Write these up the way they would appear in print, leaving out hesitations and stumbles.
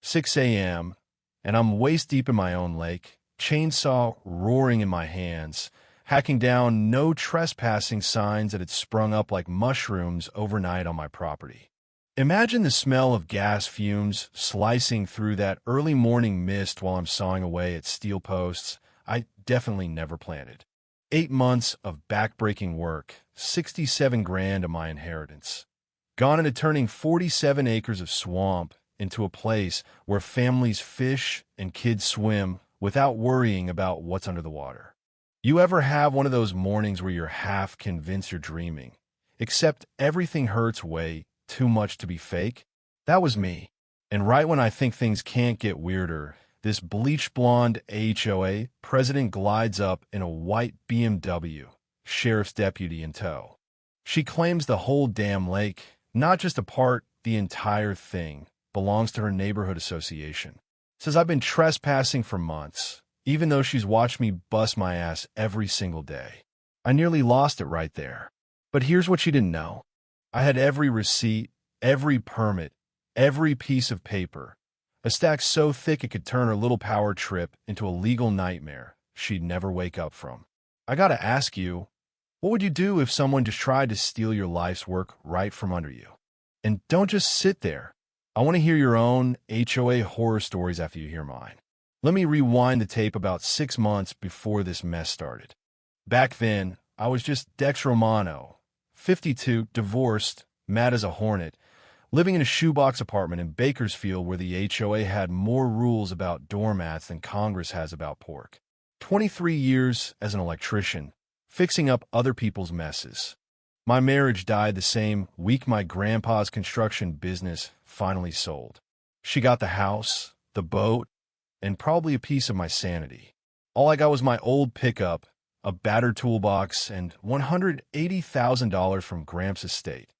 6 a.m., and I'm waist deep in my own lake, chainsaw roaring in my hands, hacking down no trespassing signs that had sprung up like mushrooms overnight on my property. Imagine the smell of gas fumes slicing through that early morning mist while I'm sawing away at steel posts I definitely never planted. 8 months of backbreaking work, 67 grand of my inheritance. Gone into turning 47 acres of swamp into a place where families fish and kids swim without worrying about what's under the water. You ever have one of those mornings where you're half convinced you're dreaming, except everything hurts way too much to be fake? That was me. And right when I think things can't get weirder, this bleach blonde HOA president glides up in a white BMW, sheriff's deputy in tow. She claims the whole damn lake, not just a part, the entire thing, belongs to her neighborhood association. Says I've been trespassing for months, even though she's watched me bust my ass every single day. I nearly lost it right there. But here's what she didn't know. I had every receipt, every permit, every piece of paper, a stack so thick it could turn her little power trip into a legal nightmare she'd never wake up from. I gotta ask you, what would you do if someone just tried to steal your life's work right from under you? And don't just sit there. I want to hear your own HOA horror stories after you hear mine. Let me rewind the tape about 6 months before this mess started. Back then, I was just Dex Romano, 52, divorced, mad as a hornet, living in a shoebox apartment in Bakersfield where the HOA had more rules about doormats than Congress has about pork. 23 years as an electrician, fixing up other people's messes. My marriage died the same week my grandpa's construction business finally sold. She got the house, the boat, and probably a piece of my sanity. All I got was my old pickup, a battered toolbox, and $180,000 from Gramps' estate.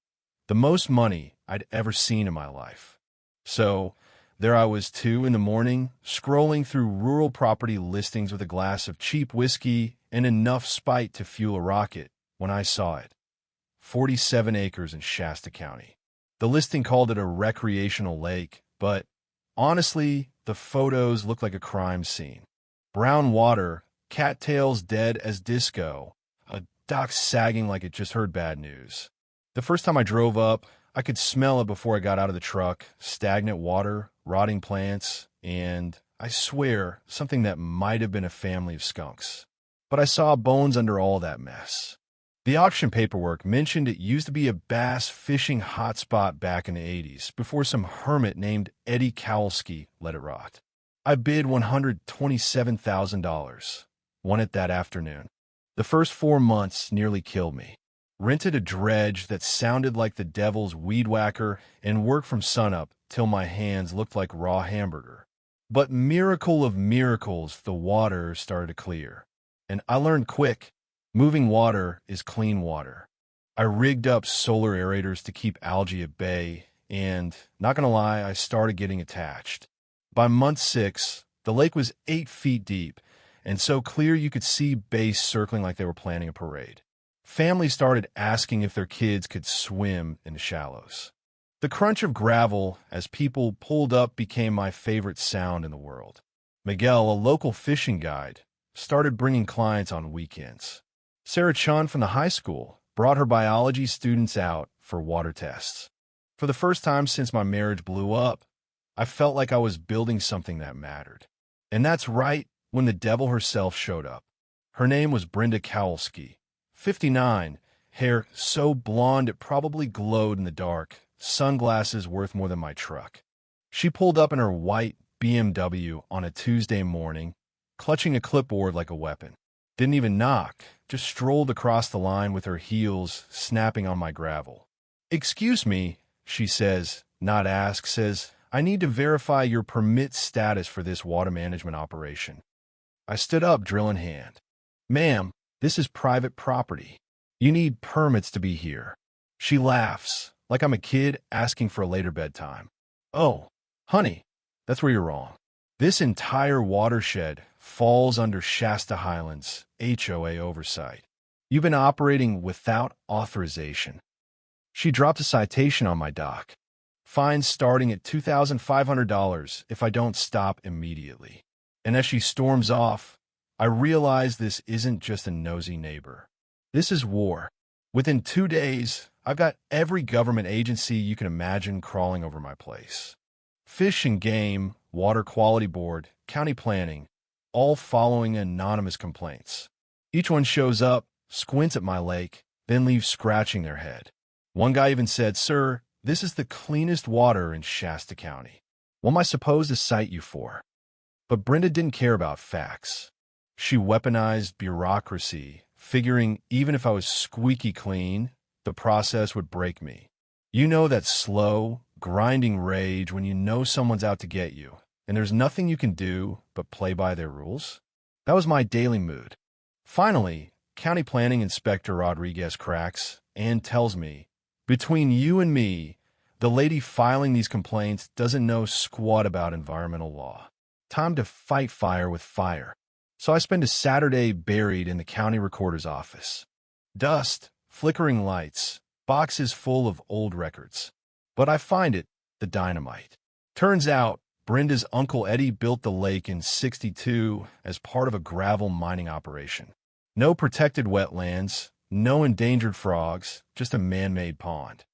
The most money I'd ever seen in my life. So, there I was 2 in the morning, scrolling through rural property listings with a glass of cheap whiskey and enough spite to fuel a rocket when I saw it. 47 acres in Shasta County. The listing called it a recreational lake, but honestly, the photos looked like a crime scene. Brown water, cattails dead as disco, a dock sagging like it just heard bad news. The first time I drove up, I could smell it before I got out of the truck, stagnant water, rotting plants, and, I swear, something that might have been a family of skunks. But I saw bones under all that mess. The auction paperwork mentioned it used to be a bass fishing hotspot back in the 80s, before some hermit named Eddie Kowalski let it rot. I bid $127,000, won it that afternoon. The first 4 months nearly killed me. Rented a dredge that sounded like the devil's weed whacker and worked from sunup till my hands looked like raw hamburger. But miracle of miracles, the water started to clear. And I learned quick. Moving water is clean water. I rigged up solar aerators to keep algae at bay, and, not gonna lie, I started getting attached. By month 6, the lake was 8 feet deep, and so clear you could see bass circling like they were planning a parade. Families started asking if their kids could swim in the shallows. The crunch of gravel as people pulled up became my favorite sound in the world. Miguel, a local fishing guide, started bringing clients on weekends. Sarah Chun from the high school brought her biology students out for water tests. For the first time since my marriage blew up, I felt like I was building something that mattered. And that's right when the devil herself showed up. Her name was Brenda Kowalski, 59, hair so blonde it probably glowed in the dark, sunglasses worth more than my truck. She pulled up in her white BMW on a Tuesday morning, clutching a clipboard like a weapon. Didn't even knock, just strolled across the line with her heels snapping on my gravel. "Excuse me," she says, not ask, says, "I need to verify your permit status for this water management operation." I stood up, drill in hand. "Ma'am, this is private property. You need permits to be here." She laughs, like I'm a kid asking for a later bedtime. "Oh, honey, that's where you're wrong. This entire watershed falls under Shasta Highlands HOA oversight. You've been operating without authorization." She dropped a citation on my dock. Fines starting at $2,500 if I don't stop immediately. And as she storms off, I realize this isn't just a nosy neighbor. This is war. Within 2 days, I've got every government agency you can imagine crawling over my place. Fish and Game, Water Quality Board, County Planning, all following anonymous complaints. Each one shows up, squints at my lake, then leaves scratching their head. One guy even said, "Sir, this is the cleanest water in Shasta County. What am I supposed to cite you for?" But Brenda didn't care about facts. She weaponized bureaucracy, figuring even if I was squeaky clean, the process would break me. You know that slow, grinding rage when you know someone's out to get you, and there's nothing you can do but play by their rules? That was my daily mood. Finally, County Planning Inspector Rodriguez cracks and tells me, "Between you and me, the lady filing these complaints doesn't know squat about environmental law. Time to fight fire with fire." So I spend a Saturday buried in the county recorder's office. Dust, flickering lights, boxes full of old records. But I find it, the dynamite. Turns out, Brenda's Uncle Eddie built the lake in '62 as part of a gravel mining operation. No protected wetlands, no endangered frogs, just a man-made pond.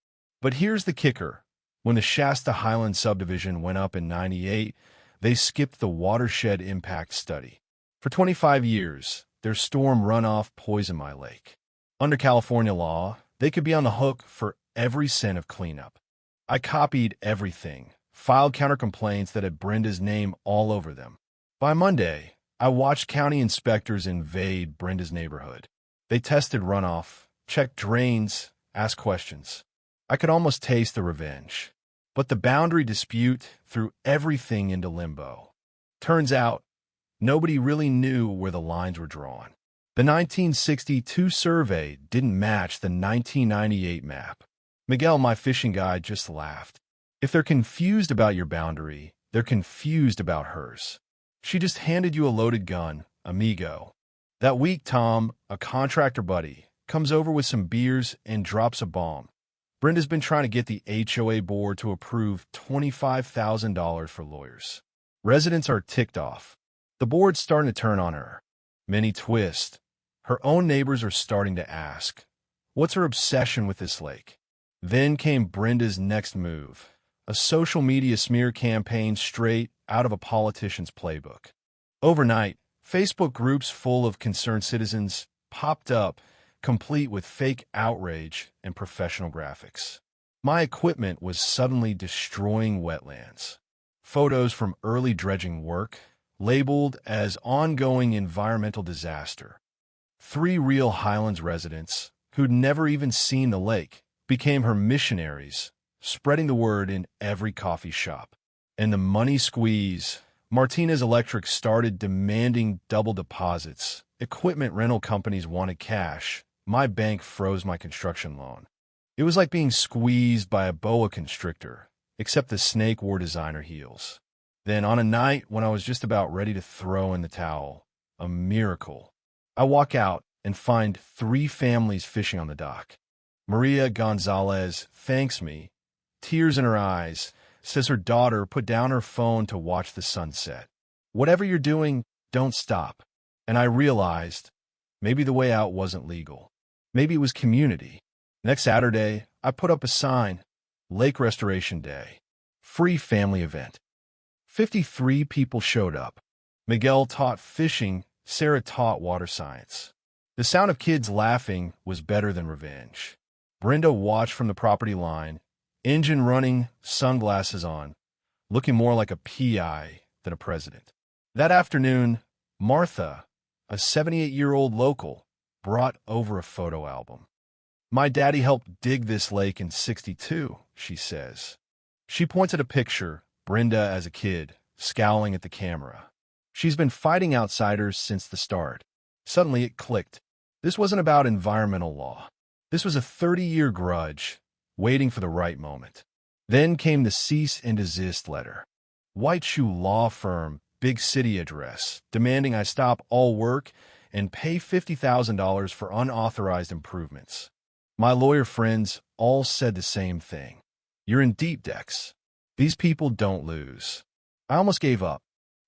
But here's the kicker. When the Shasta Highland subdivision went up in '98, they skipped the watershed impact study. For 25 years, their storm runoff poisoned my lake. Under California law, they could be on the hook for every cent of cleanup. I copied everything, filed counter-complaints that had Brenda's name all over them. By Monday, I watched county inspectors invade Brenda's neighborhood. They tested runoff, checked drains, asked questions. I could almost taste the revenge. But the boundary dispute threw everything into limbo. Turns out, nobody really knew where the lines were drawn. The 1962 survey didn't match the 1998 map. Miguel, my fishing guide, just laughed. If they're confused about your boundary, they're confused about hers. She just handed you a loaded gun, amigo. That week, Tom, a contractor buddy, comes over with some beers and drops a bomb. Brenda's been trying to get the HOA board to approve $25,000 for lawyers. Residents are ticked off. The board's starting to turn on her. Many twist. Her own neighbors are starting to ask, what's her obsession with this lake? Then came Brenda's next move, a social media smear campaign straight out of a politician's playbook. Overnight, Facebook groups full of concerned citizens popped up, complete with fake outrage and professional graphics. My equipment was suddenly destroying wetlands. Photos from early dredging work, labeled as ongoing environmental disaster. 3 real Highlands residents, who'd never even seen the lake, became her missionaries, spreading the word in every coffee shop. And the money squeeze. Martinez Electric started demanding double deposits. Equipment rental companies wanted cash. My bank froze my construction loan. It was like being squeezed by a boa constrictor, except the snake wore designer heels. Then, on a night when I was just about ready to throw in the towel, a miracle. I walk out and find 3 families fishing on the dock. Maria Gonzalez thanks me, tears in her eyes, says her daughter put down her phone to watch the sunset. Whatever you're doing, don't stop. And I realized maybe the way out wasn't legal. Maybe it was community. Next Saturday, I put up a sign, Lake Restoration Day, free family event. 53 people showed up. Miguel taught fishing, Sarah taught water science. The sound of kids laughing was better than revenge. Brenda watched from the property line, engine running, sunglasses on, looking more like a PI than a president. That afternoon, Martha, a 78-year-old local, brought over a photo album. My daddy helped dig this lake in '62, she says. She points at a picture, Brenda as a kid, scowling at the camera. She's been fighting outsiders since the start. Suddenly it clicked. This wasn't about environmental law. This was a 30-year grudge, waiting for the right moment. Then came the cease and desist letter. White Shoe Law Firm, big city address, demanding I stop all work and pay $50,000 for unauthorized improvements. My lawyer friends all said the same thing. You're in deep decks. These people don't lose. I almost gave up.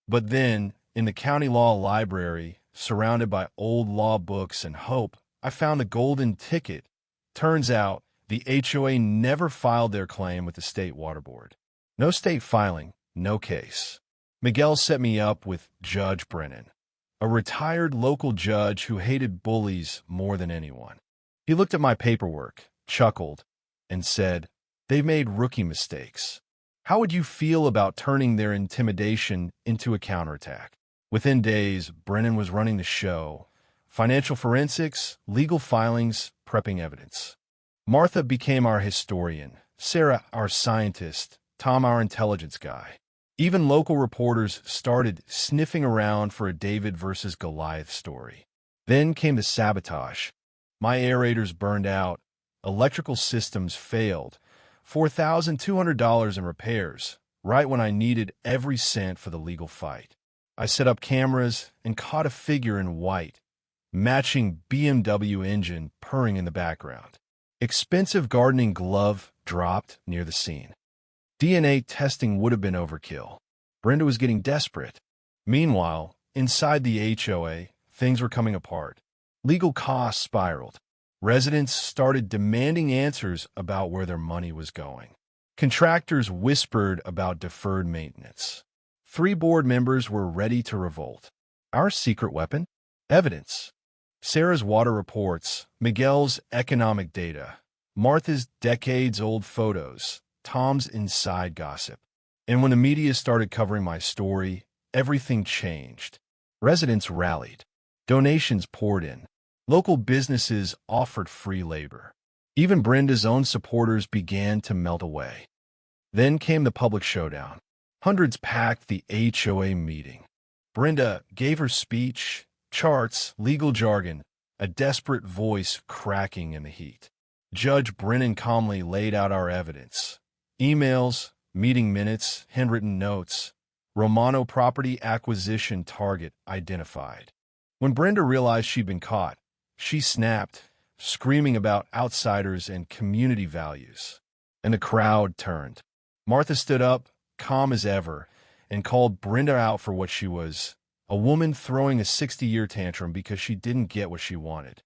But then, in the county law library, surrounded by old law books and hope, I found the golden ticket. Turns out, the HOA never filed their claim with the state water board. No state filing, no case. Miguel set me up with Judge Brennan, a retired local judge who hated bullies more than anyone. He looked at my paperwork, chuckled, and said, "They've made rookie mistakes. How would you feel about turning their intimidation into a counterattack?" Within days, Brennan was running the show. Financial forensics, legal filings, prepping evidence. Martha became our historian, Sarah our scientist, Tom our intelligence guy. Even local reporters started sniffing around for a David versus Goliath story. Then came the sabotage. My aerators burned out. Electrical systems failed. $4,200 in repairs, right when I needed every cent for the legal fight. I set up cameras and caught a figure in white, matching BMW engine purring in the background. Expensive gardening glove dropped near the scene. DNA testing would have been overkill. Brenda was getting desperate. Meanwhile, inside the HOA, things were coming apart. Legal costs spiraled. Residents started demanding answers about where their money was going. Contractors whispered about deferred maintenance. 3 board members were ready to revolt. Our secret weapon? Evidence. Sarah's water reports, Miguel's economic data, Martha's decades-old photos, Tom's inside gossip. And when the media started covering my story, everything changed. Residents rallied. Donations poured in. Local businesses offered free labor. Even Brenda's own supporters began to melt away. Then came the public showdown. Hundreds packed the HOA meeting. Brenda gave her speech, charts, legal jargon, a desperate voice cracking in the heat. Judge Brennan calmly laid out our evidence. Emails, meeting minutes, handwritten notes. Romano property acquisition target identified. When Brenda realized she'd been caught, she snapped, screaming about outsiders and community values. And the crowd turned. Martha stood up, calm as ever, and called Brenda out for what she was, a woman throwing a 60-year tantrum because she didn't get what she wanted.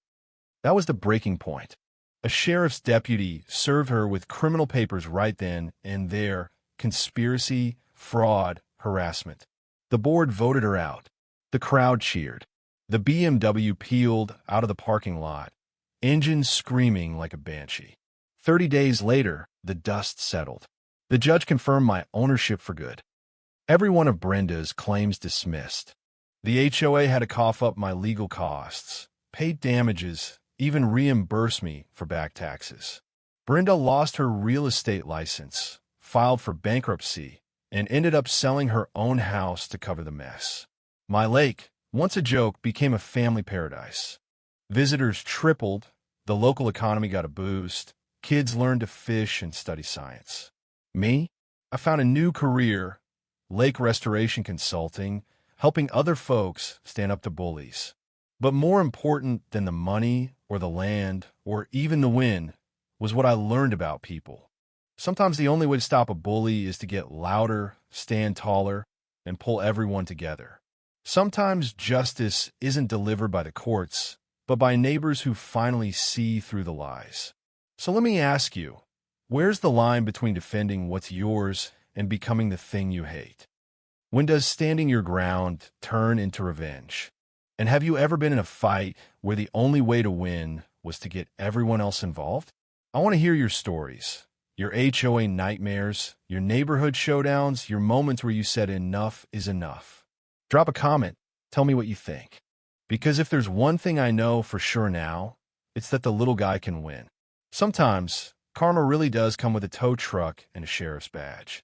That was the breaking point. A sheriff's deputy served her with criminal papers right then and there, conspiracy, fraud, harassment. The board voted her out. The crowd cheered. The BMW peeled out of the parking lot, engine screaming like a banshee. 30 days later, the dust settled. The judge confirmed my ownership for good. Every one of Brenda's claims dismissed. The HOA had to cough up my legal costs, pay damages, even reimburse me for back taxes. Brenda lost her real estate license, filed for bankruptcy, and ended up selling her own house to cover the mess. My lake, once a joke, became a family paradise. Visitors tripled, the local economy got a boost, kids learned to fish and study science. Me? I found a new career, lake restoration consulting, helping other folks stand up to bullies. But more important than the money or the land or even the win was what I learned about people. Sometimes the only way to stop a bully is to get louder, stand taller, and pull everyone together. Sometimes justice isn't delivered by the courts, but by neighbors who finally see through the lies. So let me ask you, where's the line between defending what's yours and becoming the thing you hate? When does standing your ground turn into revenge? And have you ever been in a fight where the only way to win was to get everyone else involved? I want to hear your stories, your HOA nightmares, your neighborhood showdowns, your moments where you said enough is enough. Drop a comment. Tell me what you think. Because if there's one thing I know for sure now, it's that the little guy can win. Sometimes, karma really does come with a tow truck and a sheriff's badge.